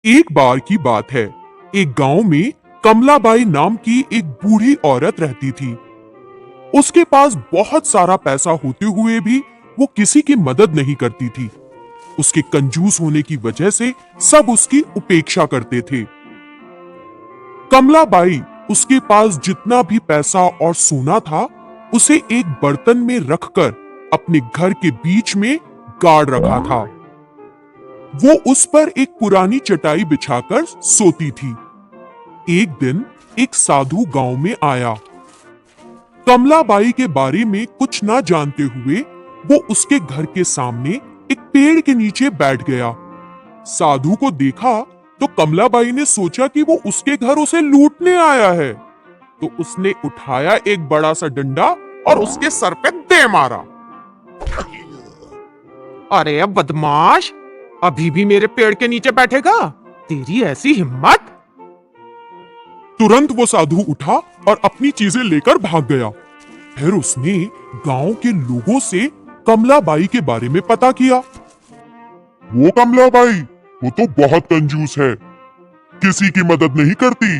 एक बार की बात है। एक गांव में कमलाबाई नाम की एक बूढ़ी औरत रहती थी। उसके पास बहुत सारा पैसा होते हुए भी वो किसी की मदद नहीं करती थी। उसके कंजूस होने की वजह से सब उसकी उपेक्षा करते थे। कमलाबाई उसके पास जितना भी पैसा और सोना था उसे एक बर्तन में रखकर अपने घर के बीच में गाड़ रखा था। वो उस पर एक पुरानी चटाई बिछाकर सोती थी। एक दिन एक साधु गांव में आया। कमलाबाई के बारे में कुछ ना जानते हुए वो उसके घर के सामने एक पेड़ के नीचे बैठ गया। साधु को देखा तो कमलाबाई ने सोचा कि वो उसके घर उसे लूटने आया है, तो उसने उठाया एक बड़ा सा डंडा और उसके सर पे दे मारा। अरे अब बदमाश, अभी भी मेरे पेड़ के नीचे बैठेगा? तेरी ऐसी हिम्मत! तुरंत वो साधु उठा और अपनी चीजें लेकर भाग गया। फिर उसने गांव के लोगों से कमलाबाई के बारे में पता किया। वो कमलाबाई, वो तो बहुत कंजूस है, किसी की मदद नहीं करती।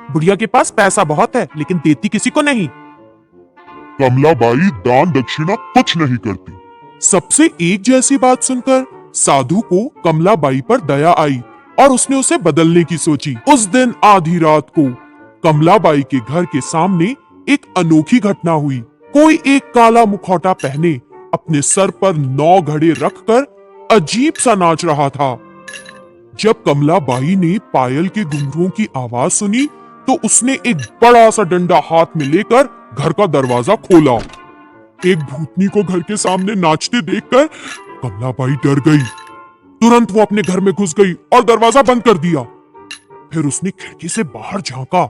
बुढ़िया के पास पैसा बहुत है लेकिन देती किसी को नहीं। कमलाबाई दान दक्षिणा कुछ नहीं करती। सबसे एक जैसी बात सुनकर साधु को कमलाबाई पर दया आई और उसने उसे बदलने की सोची। उस दिन आधी रात को कमलाबाई के घर के सामने एक अनोखी घटना हुई। कोई एक काला मुखौटा पहने अपने सर पर 9 घड़े रखकर अजीब सा नाच रहा था। जब कमलाबाई ने पायल के घुंघरुओं की आवाज सुनी तो उसने एक बड़ा सा डंडा हाथ में लेकर घर का दरवाजा खोला। एक भूतनी को घर के सामने नाचते देखकर कमलाबाई डर गई। तुरंत वो अपने घर में घुस गई और दरवाजा बंद कर दिया। फिर उसने खिड़की से बाहर झांका।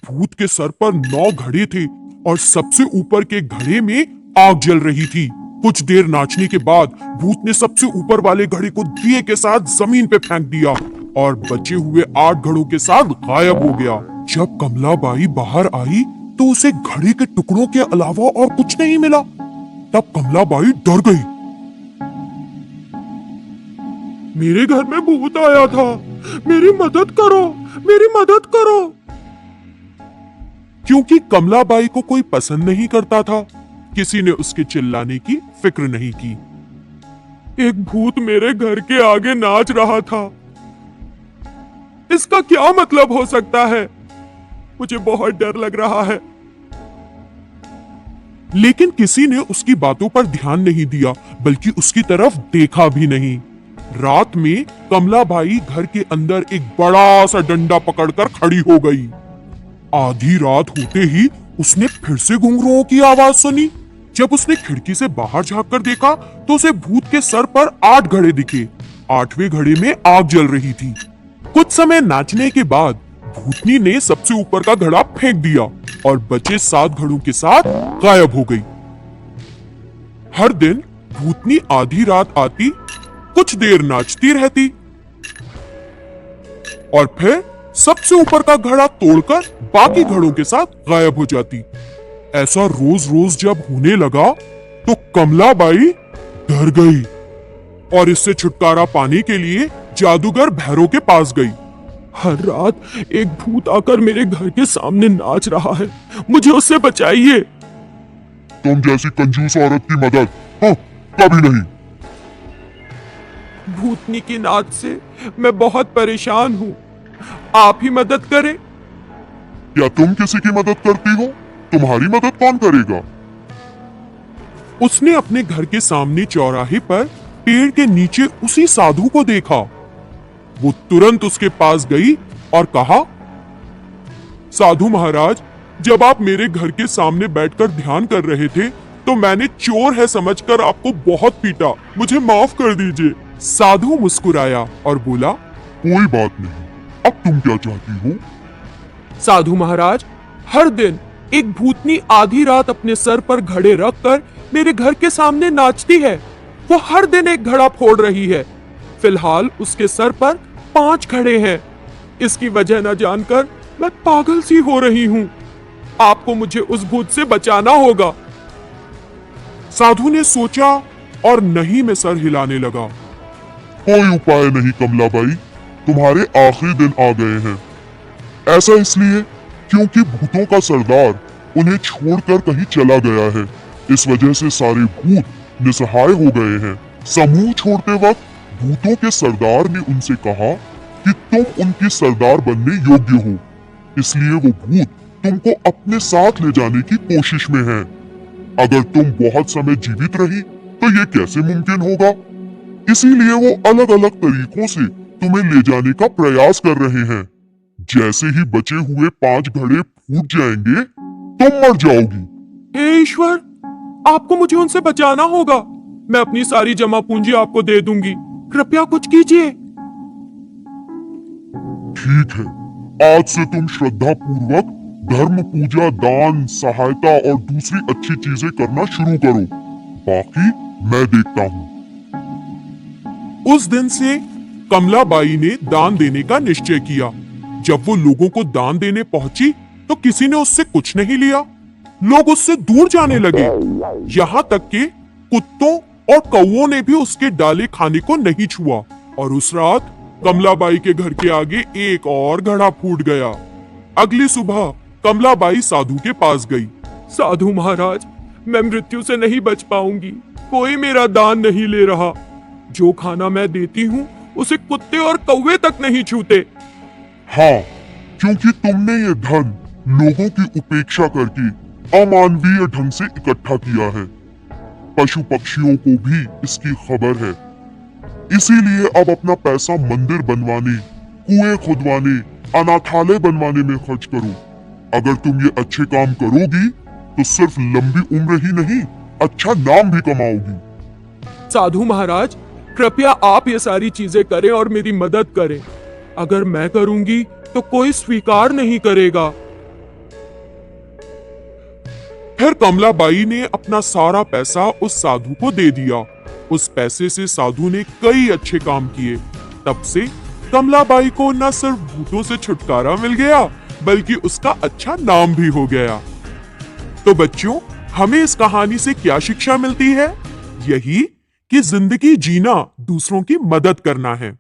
भूत के सर पर 9 घड़े थे और सबसे ऊपर के घड़े में आग जल रही थी। कुछ देर नाचने के बाद भूत ने सबसे ऊपर वाले घड़े को दिए के साथ जमीन पे फेंक दिया और बचे हुए 8 घड़ों के साथ गायब हो गया। जब कमलाबाई बाहर आई तो उसे घड़ी के टुकड़ों के अलावा और कुछ नहीं मिला। तब कमलाबाई डर गई। मेरे घर में भूत आया था, मेरी मदद करो, मेरी मदद करो। क्योंकि कमलाबाई को कोई पसंद नहीं करता था, किसी ने उसके चिल्लाने की फिक्र नहीं की। एक भूत मेरे घर के आगे नाच रहा था, इसका क्या मतलब हो सकता है? मुझे बहुत डर लग रहा है। लेकिन किसी ने उसकी बातों पर ध्यान नहीं दिया, बल्कि उसकी तरफ देखा भी नहीं। रात में कमलाबाई घर के अंदर एक बड़ा सा डंडा पकड़कर खड़ी हो गई। आधी रात होते ही उसने फिर से घुंघरुओं की आवाज सुनी। जब उसने खिड़की से बाहर झांककर देखा तो उसे भूत के सर पर 8 घड़े दिखे। 8वें घड़े में आग जल रही थी। कुछ समय नाचने के बाद भूतनी ने सबसे ऊपर का घड़ा फेंक दिया और बचे 7 घड़ों के साथ गायब हो गई। हर दिन भूतनी आधी रात आती, कुछ देर नाचती रहती और फिर सबसे ऊपर का घड़ा तोड़कर बाकी घड़ों के साथ गायब हो जाती। ऐसा रोज रोज जब होने लगा तो कमलाबाई डर गई और इससे छुटकारा पाने के लिए जादूगर भैरव के पास गई। हर रात एक भूत आकर मेरे घर के सामने नाच रहा है, मुझे उससे बचाइए। तुम जैसी कंजूस औरत की मदद कभी नहीं। भूतनी की नाच से मैं बहुत परेशान हूँ, आप ही मदद करें। क्या तुम किसी की मदद करती हो? तुम्हारी मदद कौन करेगा? उसने अपने घर के सामने चौराहे पर पेड़ के नीचे उसी साधु को देखा। वो तुरंत उसके पास गई और कहा, साधु महाराज, जब आप मेरे घर के सामने बैठकर ध्यान कर रहे थे तो मैंने चोर है समझकर आपको बहुत पीटा, मुझे माफ कर दीजिए। साधु मुस्कुराया और बोला, कोई बात नहीं, अब तुम क्या चाहती हो? साधु महाराज, हर दिन एक भूतनी आधी रात अपने सर पर घड़े रखकर मेरे घर के सामने नाचती है। वो हर दिन एक घड़ा फोड़ रही है। फिलहाल उसके सर पर 5 घड़े हैं। इसकी वजह न जानकर मैं पागल सी हो रही हूँ। आपको मुझे उस भूत से बचाना होगा। साधु ने सोचा और नहीं में सर हिलाने लगा। कोई उपाय नहीं कमलाबाई, तुम्हारे आखिरी दिन आ गए हैं। ऐसा इसलिए क्योंकि भूतों का सरदार उन्हें छोड़कर कहीं चला गया है। इस वजह से सारे भूत निसहाय हो गए हैं। समूह छोड़ते वक्त भूतों के सरदार ने उनसे कहा कि तुम उनकी सरदार बनने योग्य हो, इसलिए वो भूत तुमको अपने साथ ले जाने की कोशिश में हैं। अगर तुम बहुत समय जीवित रही तो ये कैसे मुमकिन होगा? इसीलिए वो अलग अलग तरीकों से तुम्हें ले जाने का प्रयास कर रहे हैं। जैसे ही बचे हुए 5 घड़े फूट जाएंगे, तुम मर जाओगी। हे ईश्वर, आपको मुझे उनसे बचाना होगा। मैं अपनी सारी जमा पूंजी आपको दे दूंगी, कृपया कुछ कीजिए। ठीक है, आज से तुम श्रद्धा पूर्वक धर्म, पूजा, दान, सहायता और दूसरी अच्छी चीजें करना शुरू करो। बाकी मैं देखता हूँ। उस दिन से कमलाबाई ने दान देने का निश्चय किया। जब वो लोगों को दान देने पहुंची तो किसी ने उससे कुछ नहीं लिया। लोग उससे दूर जाने लगे। यहाँ तक कि कुत्तों और कौओं ने भी उसके डाले खाने को नहीं छुआ। और उस रात कमलाबाई के घर के आगे एक और घड़ा फूट गया। अगली सुबह कमलाबाई साधु के पास गई। साधु महाराज, मैं मृत्यु से नहीं बच पाऊंगी। कोई मेरा दान नहीं ले रहा। जो खाना मैं देती हूँ उसे कुत्ते और कौवे तक नहीं छूते। हाँ, क्योंकि तुमने ये धन लोगों की उपेक्षा करके अमानवीय ढंग से इकट्ठा किया है। पशु पक्षियों को भी इसकी खबर है। इसीलिए अब अपना पैसा मंदिर बनवाने, कुएं खुदवाने, अनाथालय बनवाने में खर्च करो। अगर तुम ये अच्छे काम करोगी तो सिर्फ लंबी उम्र ही नहीं, अच्छा नाम भी कमाओगी। साधु महाराज, कृपया आप ये सारी चीजें करें और मेरी मदद करें। अगर मैं करूंगी तो कोई स्वीकार नहीं करेगा। फिर कमलाबाई ने अपना सारा पैसा उस साधु को दे दिया। उस पैसे से साधु ने कई अच्छे काम किए। तब से कमलाबाई को न सिर्फ भूतों से छुटकारा मिल गया, बल्कि उसका अच्छा नाम भी हो गया। तो बच्चों, हमें इस कहानी से क्या शिक्षा मिलती है? यही कि जिंदगी जीना दूसरों की मदद करना है।